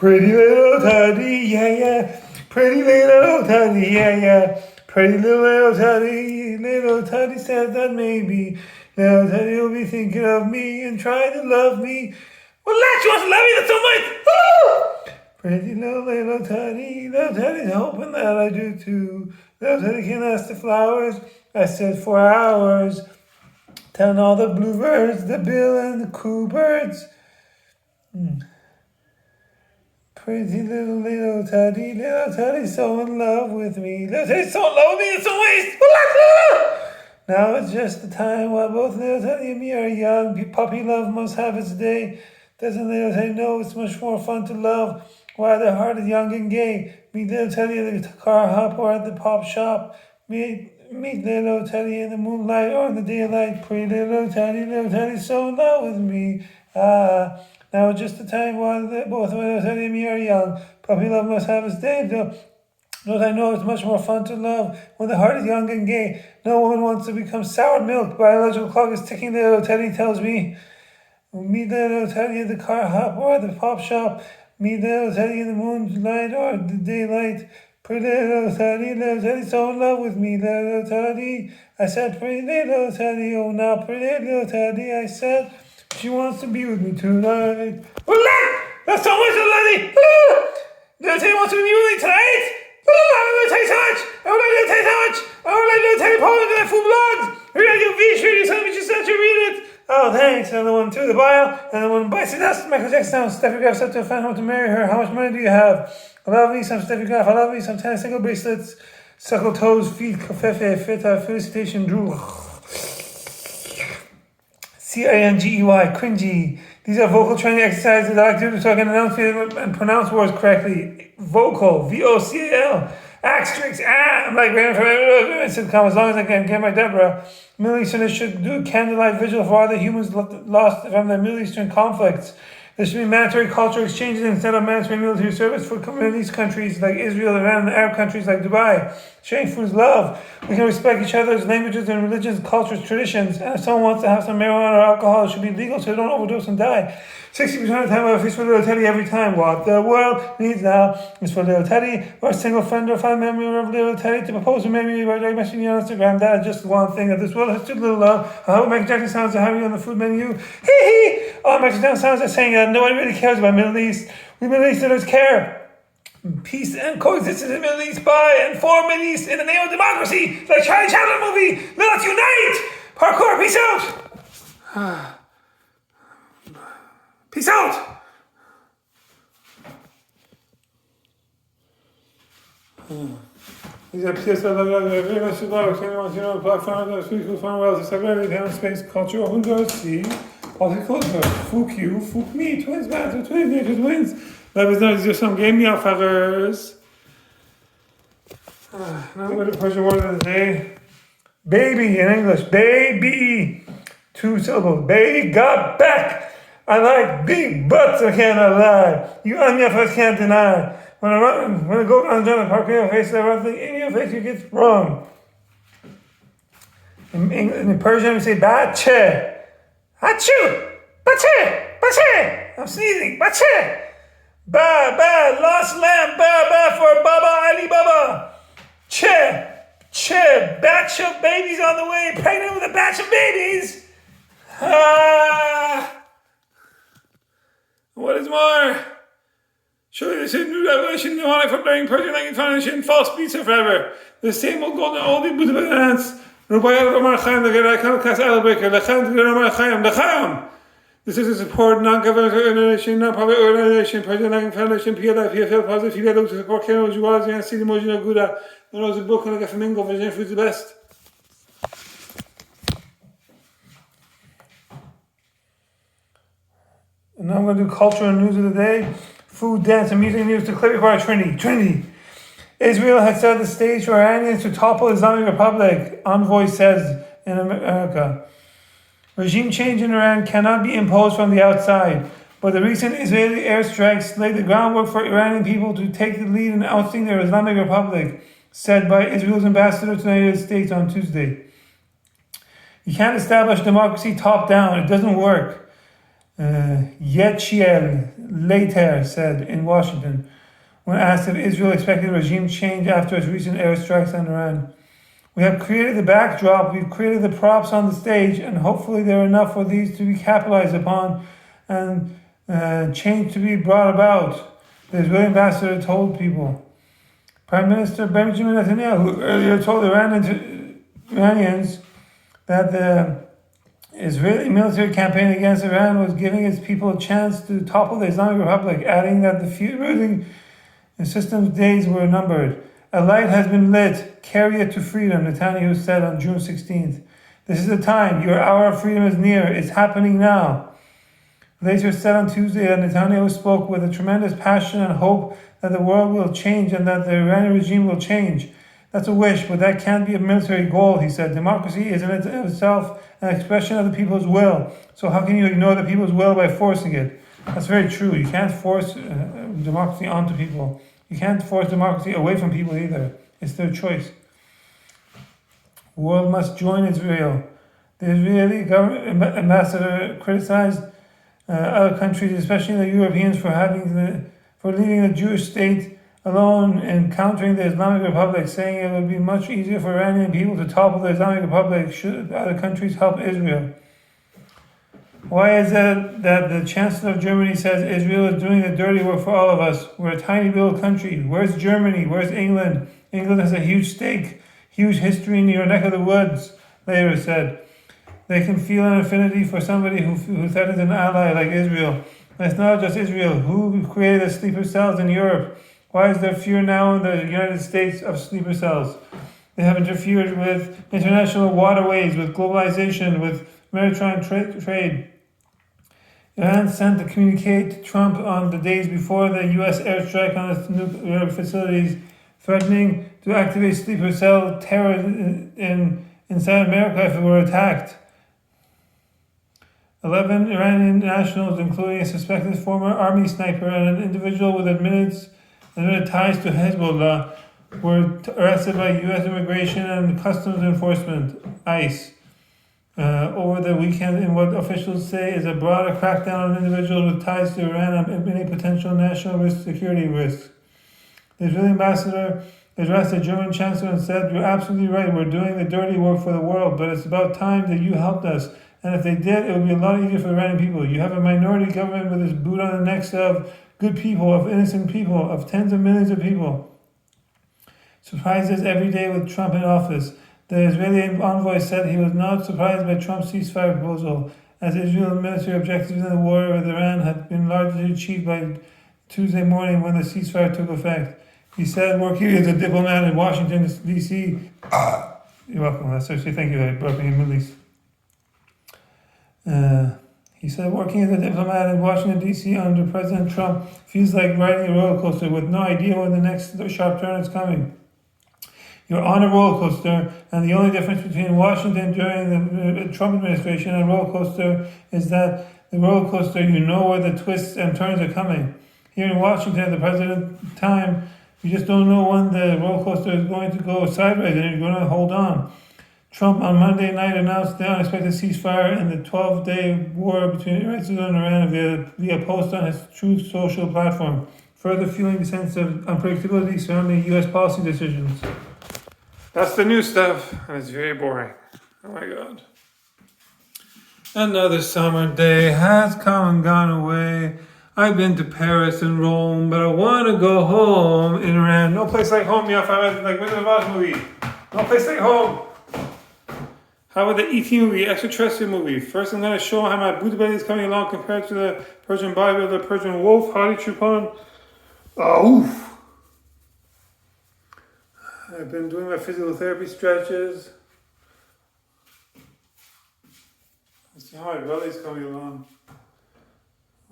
Pretty little teddy, yeah, yeah. Pretty little teddy, yeah, yeah. Pretty little teddy says that maybe little teddy will be thinking of me and trying to love me. Well, she wants to love me, that's so much. Woo! Pretty little teddy's hoping that I do too. Little teddy can ask the flowers. I said for hours, telling all the bluebirds, the bill and the coo birds. Pretty little teddy's so in love with me. Little teddy's so in love with me, it's a waste. Now it's just the time while both little teddy and me are young. Puppy love must have its day. Doesn't little teddy know it's much more fun to love while their heart is young and gay? Meet little teddy at the car hop or at the pop shop. Meet little teddy in the moonlight or in the daylight. Pretty little teddy's so in love with me. Now it's just the time while both little teddy and me are young. Puppy love must have its day. Don't I know it's much more fun to love when the heart is young and gay. No woman wants to become sour milk. Biological clock is ticking, little teddy tells me. Meet little teddy at the car hop or at the pop shop. Meet little teddy in the moonlight or the daylight. Pretty little teddy, so in love with me, little teddy. I said, pretty little teddy, oh now pretty little teddy. I said, she wants to be with me tonight. That's so much, little teddy. Little teddy wants to be with me tonight. I would like to tell you so much. I would like to tell you so much. I would like to tell you poems and food blogs. Read your feature, you sent me just let you read it. Oh, thanks. Another one to the bio. Another one bites the dust. Michael Jackson. Steffi Graf said to a fan, hope to marry her. How much money do you have? I love me some Steffi Graf. I love me some tennis single bracelets. Suckle toes, feet, kafefe, feta, felicitation, drool. CINGEY, cringy. These are vocal training exercises that I like to do so I can enunciate and pronounce words correctly. Vocal, VOCAL. Asterisk, I'm like waiting for sitcom as long as I can get my Deborah. Middle Easterners should do a candlelight vigil for other humans lost from the Middle Eastern conflicts. There should be mandatory cultural exchanges instead of mandatory military service for Middle East countries like Israel, Iran, and Arab countries like Dubai. Sharing food is love. We can respect each other's languages and religions, cultures, traditions. And if someone wants to have some marijuana or alcohol, it should be legal so they don't overdose and die. 60% of the time I have a face for little Teddy every time. What the world needs now is for little Teddy or a single friend or family member of little Teddy to propose to marry me by direct messaging me on Instagram. That is just one thing that this world has too little love. I hope Michael Jackson sounds are having on the food menu. Hee hee! All Michael Jackson sounds are saying that nobody really cares about Middle East. We Middle Easterners care. Peace and coexistence in the Middle East by and for Middle East in the name of democracy. Like Charlie Chaplin movie. Let us unite! Parkour, peace out! Peace out! These are PS very much love, platform, physical farm wells, separate down space, culture, open doors, sea, political, fuck you, fuck me, twins, matter, twins, nature's wins. That was not just some game fuckers. Now I'm going to push the word of the day. Baby in English, baby. 2 syllables, baby got back. I like big butts, I cannot lie. You unYFS can't deny. When I go down the park in your face, I run in your face, you get wrong. In Persian, we say bache. Achoo! Bache! I'm sneezing. Bache! Ba, lost lamb, ba for Baba Ali Baba. Che, batch of babies on the way, pregnant with a batch of babies. What is more? Surely this is new revelation, new honor for bearing Persian language foundation, false pizza forever. The same old golden oldie Buddha dance. This is a support non-governmental organization, non-profit organization, Persian language foundation, PLI, PFL, positive feedback to support Kenya, Juarez, and City Mojina Guda. When I was a book like a flamingo, Virginia food's the best. And now I'm going to do culture and news of the day. Food, dance, and music news to clarify Trinity. Israel has set the stage for Iranians to topple Islamic Republic, envoy says in America. Regime change in Iran cannot be imposed from the outside, but the recent Israeli airstrikes laid the groundwork for Iranian people to take the lead in ousting their Islamic Republic, said by Israel's ambassador to the United States on Tuesday. You can't establish democracy top down. It doesn't work. Yechiel later said in Washington when asked if Israel expected regime change after its recent airstrikes on Iran. We have created the backdrop, we've created the props on the stage, and hopefully there are enough for these to be capitalized upon and change to be brought about, the Israeli ambassador told people. Prime Minister Benjamin Netanyahu earlier told Iranians that the Israeli military campaign against Iran was giving its people a chance to topple the Islamic Republic, adding that the feuding system's days were numbered. A light has been lit. Carry it to freedom, Netanyahu said on June 16th. This is the time. Your hour of freedom is near. It's happening now. Later said on Tuesday that Netanyahu spoke with a tremendous passion and hope that the world will change and that the Iranian regime will change. That's a wish, but that can't be a military goal, he said. Democracy is in itself an expression of the people's will. So how can you ignore the people's will by forcing it? That's very true. You can't force democracy onto people. You can't force democracy away from people either. It's their choice. The world must join Israel. The Israeli ambassador criticized other countries, especially the Europeans, for leaving the Jewish state alone in countering the Islamic Republic, saying it would be much easier for Iranian people to topple the Islamic Republic should other countries help Israel. Why is it that the Chancellor of Germany says Israel is doing the dirty work for all of us? We're a tiny little country. Where's Germany? Where's England? England has a huge stake, huge history in your neck of the woods, Later said. They can feel an affinity for somebody who threatens an ally like Israel. And it's not just Israel. Who created the sleeper cells in Europe? Why is there fear now in the United States of sleeper cells? They have interfered with international waterways, with globalization, with maritime trade. Iran sent a communique to Trump on the days before the U.S. airstrike on its nuclear facilities, threatening to activate sleeper cell terror inside America if it were attacked. 11 Iranian nationals, including a suspected former army sniper and an individual with admitted ties to Hezbollah, were arrested by U.S. Immigration and Customs Enforcement, ICE, over the weekend in what officials say is a broader crackdown on individuals with ties to Iran and many potential national security risks. The Israeli ambassador addressed the German chancellor and said, "You're absolutely right, we're doing the dirty work for the world, but it's about time that you helped us. And if they did, it would be a lot easier for the Iranian people. You have a minority government with its boot on the necks of good people, of innocent people, of tens of millions of people." Surprises every day with Trump in office. The Israeli envoy said he was not surprised by Trump's ceasefire proposal, as Israel's military objectives in the war with Iran had been largely achieved by Tuesday morning when the ceasefire took effect. He said, working as a diplomat in Washington, D.C. You're welcome. That's actually, thank you. I brought me in the Middle East. He said, working as a diplomat in Washington, D.C. under President Trump feels like riding a roller coaster with no idea when the next sharp turn is coming. You're on a roller coaster, and the only difference between Washington during the Trump administration and a roller coaster is that the roller coaster, you know where the twists and turns are coming. Here in Washington, at the president time, you just don't know when the roller coaster is going to go sideways, and you're going to hold on. Trump on Monday night announced the unexpected ceasefire in the 12-day war between Israel and Iran via a post on his Truth Social platform, further fueling the sense of unpredictability surrounding U.S. policy decisions. That's the new stuff, and it's very boring. Oh my God. Another summer day has come and gone away. I've been to Paris and Rome, but I want to go home in Iran. No place like home, Yafared, like Wizard of Oz movie. No place like home. How about the E.T. movie, extraterrestrial movie? First, I'm going to show how my booty belly is coming along compared to the Persian Bible, the Persian wolf, Hadi Chupon. Oof. I've been doing my physical therapy stretches. Let's see how my belly is coming along.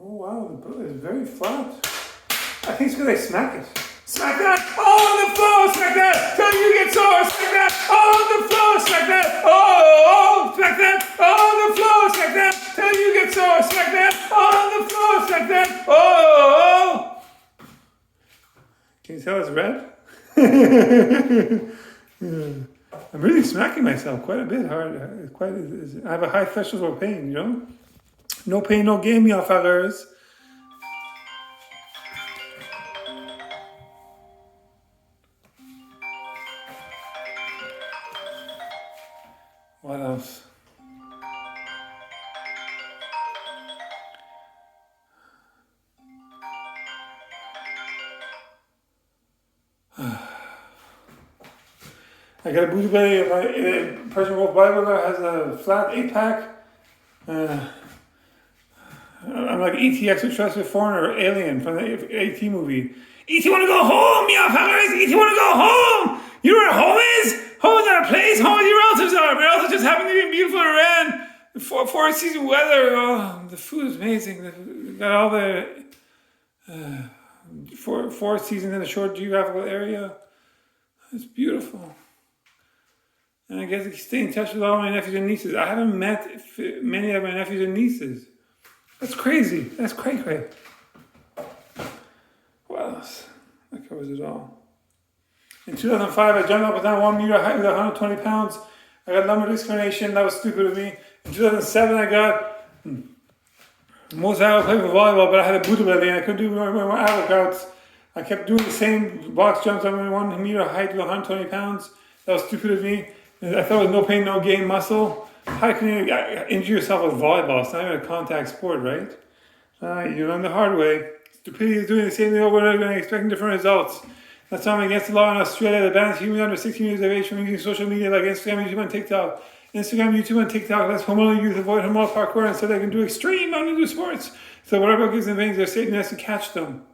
Oh wow, the belly is very flat. I think it's because I smack it. Smack that! All on the floor! Smack that! Till you get sore! Smack that! All on the floor! Smack that! Oh! Smack that! All on the floor! Smack that! Till you get sore! Smack that! All on the floor! Smack that! Oh! Can you tell it's red? I'm really smacking myself quite a bit hard. I have a high threshold of pain, you know? No pain, no game, y'all fuckers. What else? I got a booty belly. My person who wrote Bible has a flat 8-pack. I'm like E.T. extraterrestrial foreigner or alien from the E.T. movie. E.T. want to go home, yeah, fellas. E.T. want to go home. You know where home is? Home is not a place. Home is your relatives are. My relatives just happen to be in beautiful Iran. Four season weather. Oh, the food is amazing. We got all the four seasons in a short geographical area. It's beautiful. And I get to stay in touch with all my nephews and nieces. I haven't met many of my nephews and nieces. That's crazy. That's cray-cray. What else? That covers it all. In 2005, I jumped up and down 1 meter height with 120 pounds. I got lumbar discrimination. That was stupid of me. In 2007, I got most I played for volleyball, but I had a booty belly and I couldn't do more ad workouts. I kept doing the same box jumps on 1 meter height with 120 pounds. That was stupid of me. I thought it was no pain, no gain muscle. How can you injure yourself with volleyball? It's not even a contact sport, right? You learn the hard way. Stupidity is doing the same thing over and over and expecting different results. That's why I'm against the law in Australia that bans humans under 16 years of age from using social media like Instagram, YouTube, and TikTok. Instagram, YouTube, and TikTok lets hormonal youth avoid hormonal parkour and so they can do extreme unusual sports. So whatever gives them veins, they're safe and has to catch them.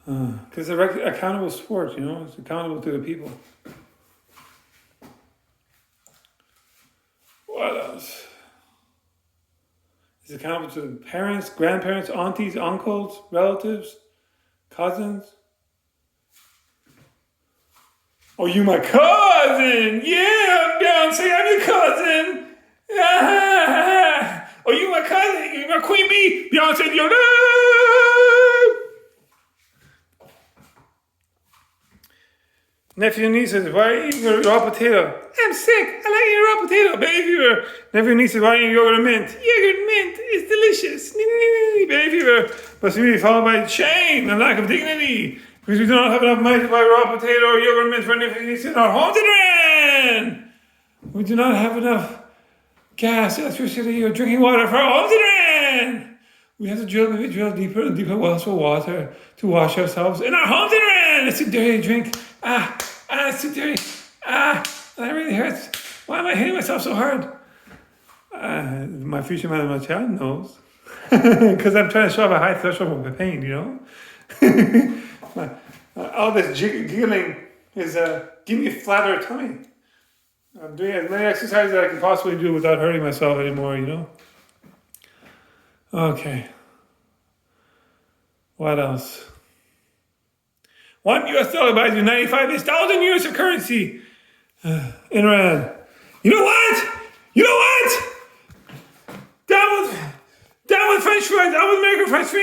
Because it's an accountable sport, you know, it's accountable to the people. What else? It's accountable to the parents, grandparents, aunties, uncles, relatives, cousins. Oh, you my cousin! Yeah, Beyonce, I'm your cousin! Oh, you my cousin! You my queen bee! Beyonce, your nephew and nieces, why are you eating raw potato? I'm sick. I like eating raw potato. Baby fever. Nephew and nieces, why are you eating yogurt and mint? Yogurt and mint is delicious. Baby fever. Must be followed by shame and lack of dignity. Because we do not have enough money to buy raw potato or yogurt and mint for nephew and nieces in our homes in Iran. We do not have enough gas, electricity, or drinking water for our homes in Iran. We have to drill deeper and deeper wells for water to wash ourselves in our homes in Iran. It's too dirty to drink. It's too dirty. That really hurts. Why am I hitting myself so hard? My future mother, my child knows. Because I'm trying to show up a high threshold of pain, you know? All this giggling is giving me a flatter tummy. I'm doing as many exercises as I can possibly do without hurting myself anymore, you know? Okay. What else? $1 buys you 95 1,000 years of currency in Iran. You know what? Down with French fries, down with American fries,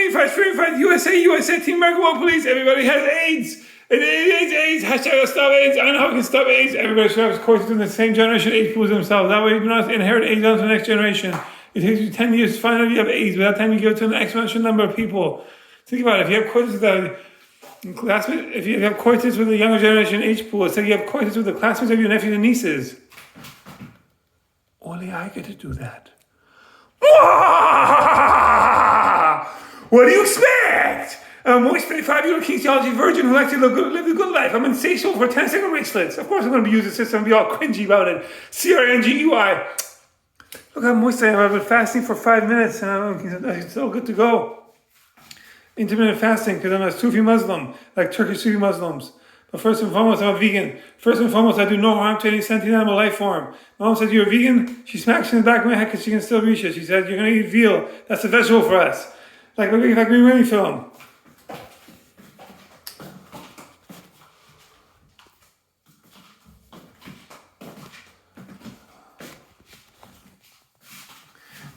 USA, Team America, One Police, everybody has AIDS. And AIDS, hashtag stop AIDS. I know how we can stop AIDS. Everybody should have courses in the same generation AIDS pools themselves. That way you do not inherit AIDS onto the next generation. It takes you 10 years to find out you have AIDS. By that time you give it to an exponential number of people. Think about it. If you have courses if you have courses with the younger generation age pool, it's like you have courses with the classmates of your nephews and nieces. Only I get to do that. What do you expect? I'm a moist 35-year-old kinesiology virgin who likes to live a good life. I'm insatiable for 10-second bracelets. Of course I'm going to be using the system and be all cringy about it. CRNGUI. Look how moist I am. I've been fasting for 5 minutes and I'm still good to go. Intermittent fasting because I'm a Sufi Muslim, like Turkish Sufi Muslims. But first and foremost, I'm a vegan. First and foremost, I do no harm to any sentient animal life form. My mom said, you're a vegan? She smacks me in the back of my head because she can still reach it. She said, you're going to eat veal. That's a vegetable for us. Like that Green Rainy film.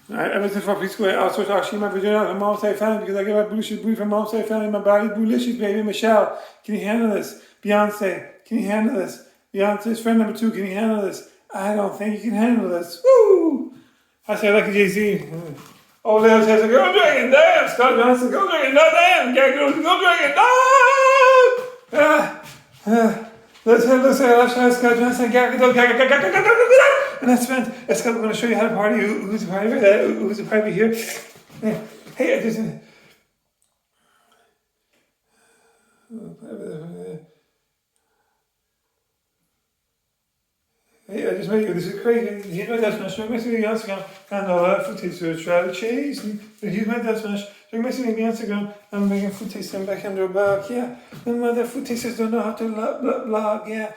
Ever since for preschool, I outsourced actually my vagina from mom's side family because I get my bullshit breed from mom's side family. My body's delicious, baby. Michelle, can you handle this? Beyonce, can you handle this? Beyonce's friend number 2, can you handle this? I don't think you can handle this. Woo! I say, lucky Jay-Z. Oh, Leo says, go dragon, damn! Scott Johnson, go dragon, no, damn! Go dragon, no! Let's and that's meant. I'm going to show you how to party. Who's a party? Who's a party here? Hey, there's a. Hey, I just made you. This is crazy. He's my dad smash. I'm missing the Instagram and all that food taster. Try to chase. He's my dad smash. I'm missing the Instagram. I'm making food tasting back in their back. Yeah. And other food tasters don't know how to blog. Yeah.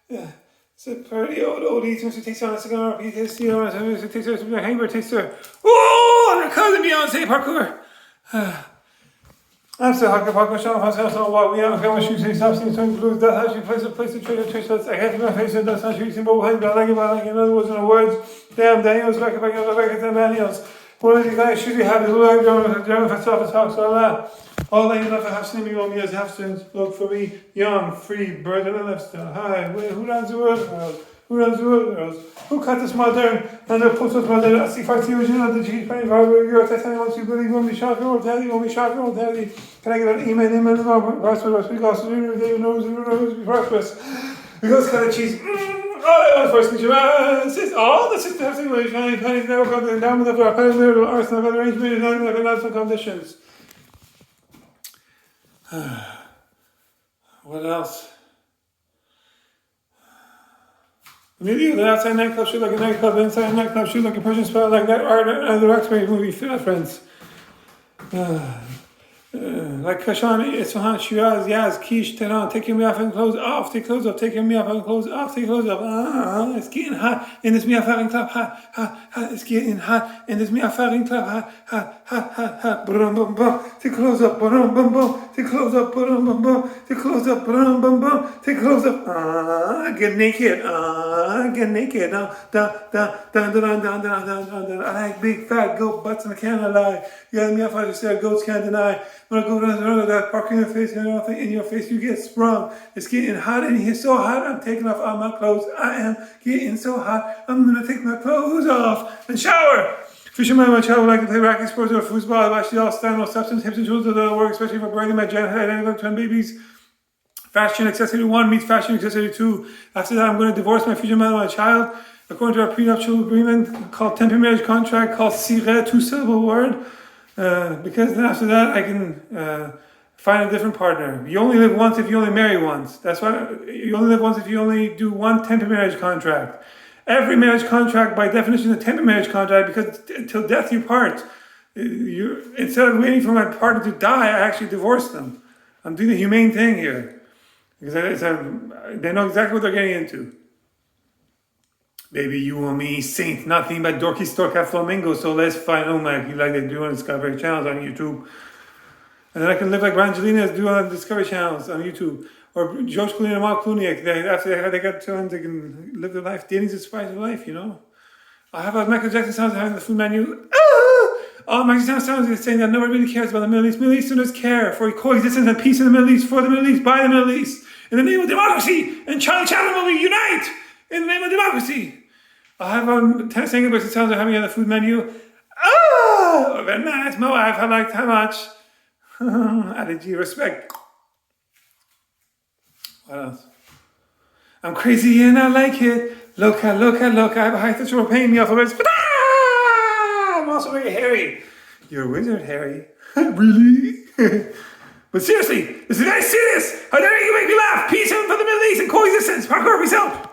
Yeah. It's a pretty old eating food taster on Instagram. Repeat tasty on food taster. Hamburger taster. Oh, they're calling Beyonce parkour. I'm still hacking parkour. Sean myself on what we have. I'm shoes. He's absolutely some blues. That's how she plays the treasure. I can't my face. That's how she's in both hands. But I like in other words, in the words. Damn, Daniels, back at the Daniels. One of the guys should be happy. Look, German for soft talk, so that. All I enough to have slimming on me as half strings. Look for me, young, free, bird in the lifestyle. Hi, wait, who runs the world, girls? Who runs the world, girls? Who cut this modern and the post was modern? I see 40 original, the G25 euros. That's how once you believe, won't be shocked, won't tell you, won't be shocked, won't tell you. Can I get an email, prosperous, because who knows, be prosperous. Because kind of cheese. Oh, first all the system has English, and pennies never come down with the pennies there, arsenal of arrangement, and like national conditions. What else? Immediately, the outside nightclub shoot like a nightclub, inside a nightclub shoot like a Persian spell, like that art and the Roxbury movie, friends. Like Kashan, Isfahan, Shiraz, Yaz, Kish, Tehran, taking me off and clothes off, take clothes off, taking me off and clothes off, take clothes off. It's getting hot in this Miafaring club, hot, it's getting hot in this Miafaring club, hot, brum bum bum, take clothes up, brum bum bum, take clothes up, brum bum bum, take clothes up, brum bum bum, take clothes up, get naked, now, down. I like big fat goat butts and I can't lie. You got me off, I just said goats can't deny. When I go down the road, that park in your face, and nothing in your face, you get sprung. It's getting hot in here, so hot, I'm taking off all my clothes. I am getting so hot, I'm gonna take my clothes off and shower. Fisherman, my child would like to play racket sports or foosball. I've actually all stand, no substance, hips and tools that don't work, especially for birthing my giant head. I got twin babies. Fashion accessory 1 meets fashion accessory 2. After that, I'm going to divorce my future man and my child. According to our prenuptial agreement called temporary marriage contract, called Sire, 2-syllable word. Because then after that, I can find a different partner. You only live once if you only marry once. That's why you only live once if you only do one temporary marriage contract. Every marriage contract, by definition, is a temporary marriage contract because till death you part. Instead of waiting for my partner to die, I actually divorce them. I'm doing the humane thing here. Because they know exactly what they're getting into. Baby, you and me, saint, nothing but dorky stork at flamingo, so let's find out like you like they do on Discovery channels on YouTube. And then I can live like Brangelina do on Discovery channels on YouTube. Or George Clooney and Mark Clooney, after they got turned, they can live their life. Dating's the spice of life, you know. I have a Michael Jackson sounds having the food menu. Oh, Michael Jackson sounds is saying that nobody really cares about the Middle East. Middle Easterners care for coexistence and peace in the Middle East, for the Middle East, by the Middle East. In the name of democracy, and Charlie Chaplin will unite in the name of democracy. I have on 10 single books that sounds like having on the food menu. Oh, very nice, my wife, I liked how much. Attitude, respect. What else? I'm crazy and I like it. Look, I have a high touch for paying me off of it. I'm also very hairy. You're a wizard, Harry. Really? But seriously, this is very serious. How dare you make me laugh? Peace for the Middle East and coexistence. Parkour, peace out.